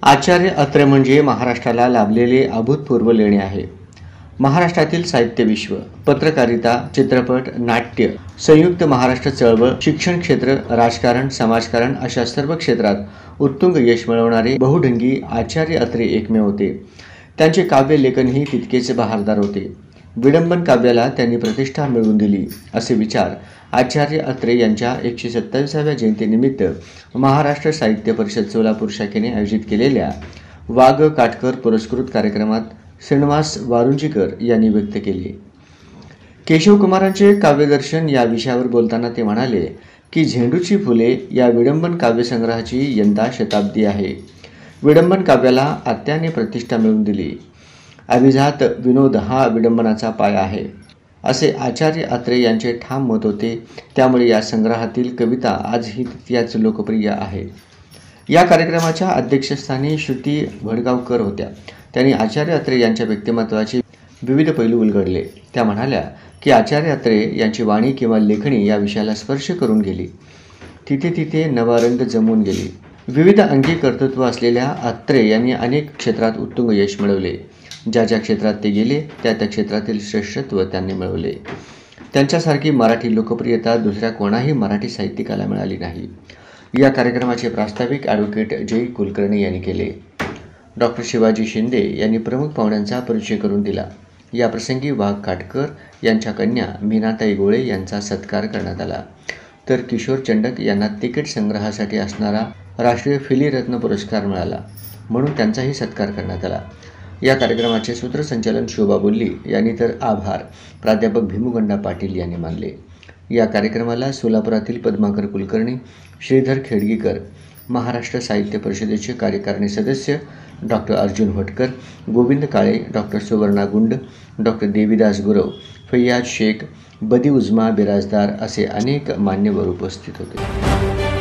आचार्य अत्रे म्हणजे महाराष्ट्राला लाभलेले अभूतपूर्व लेणे आहे. महाराष्ट्रातील साहित्य विश्व, पत्रकारिता, चित्रपट, नाट्य, संयुक्त महाराष्ट्र चळवळ, शिक्षण क्षेत्र, राजकारण, समाजकारण अशा सर्व क्षेत्रात उत्तुंग यश मिळवणारे बहुढंगी आचार्य अत्रे एकमेव होते. त्यांचे काव्य लेखनही तितकेच बहारदार होते. विडंबन काव्याला त्यांनी प्रतिष्ठा मिळवून दिली असे विचार आचार्य अत्रे यांच्या 127व्या जयंतीनिमित्त महाराष्ट्र साहित्य परिषद सोलापूर शाखेने आयोजित केलेल्या वाघ काटकर पुरस्कृत कार्यक्रमात श्रीनिवास वारुंजीकर यांनी व्यक्त केले. केशवकुमारांचे काव्यदर्शन या विषयावर बोलताना ते म्हणाले की झेंडूची फुले या विडंबन काव्यसंग्रहाची यंदा शताब्दी आहे. विडंबन काव्याला आत्याने प्रतिष्ठा मिळवून दिली. अभिजात विनोद हा विडंबनाचा पाया आहे असे आचार्य अत्रे यांचे ठाम मत होते. त्यामुळे या संग्रहातील कविता आजही तितक्याच लोकप्रिय आहे. या कार्यक्रमाच्या अध्यक्षस्थानी श्रुती भडगावकर होत्या. त्यांनी आचार्य अत्रे यांच्या व्यक्तिमत्वाचे विविध पैलू उलगडले. त्या म्हणाल्या की आचार्य अत्रे यांची वाणी किंवा लेखणी या विषयाला स्पर्श करून गेली. तिथे तिथे नवा रंग जमवून गेली. विविध अंगी कर्तृत्व असलेल्या अत्रे यांनी अनेक क्षेत्रात उत्तुंग यश मिळवले. ज्या ज्या क्षेत्रात ते गेले त्या त्या क्षेत्रातील श्रेष्ठत्व त्यांनी मिळवले. त्यांच्यासारखी मराठी लोकप्रियता दुसऱ्या कोणाही मराठी साहित्यिकाला मिळाली नाही. या कार्यक्रमाचे प्रास्ताविक ॲडव्होकेट जय कुलकर्णी यांनी केले. डॉक्टर शिवाजी शिंदे यांनी प्रमुख पाहुण्यांचा परिचय करून दिला. याप्रसंगी वाघ काटकर यांच्या कन्या मीनाताई गोळे यांचा सत्कार करण्यात आला. तर किशोर चंडक यांना तिकीट संग्रहासाठी असणारा राष्ट्रीय फिलीरत्न पुरस्कार मिळाला म्हणून त्यांचाही सत्कार करण्यात आला. या कार्यक्रमाचे सूत्रसंचालन शोभा बोल्ली यांनी तर आभार प्राध्यापक भीमुगंडा पाटील यांनी मानले. या कार्यक्रमाला सोलापुरातील पद्माकर कुलकर्णी, श्रीधर खेडगीकर, महाराष्ट्र साहित्य परिषदेचे कार्यकारिणी सदस्य डॉक्टर अर्जुन भटकर, गोविंद काळे, डॉक्टर सुवर्णा गुंड, डॉक्टर देवीदास गुरव, फैयाज शेख, बदी उजमा बिराजदार असे अनेक मान्यवर उपस्थित होते.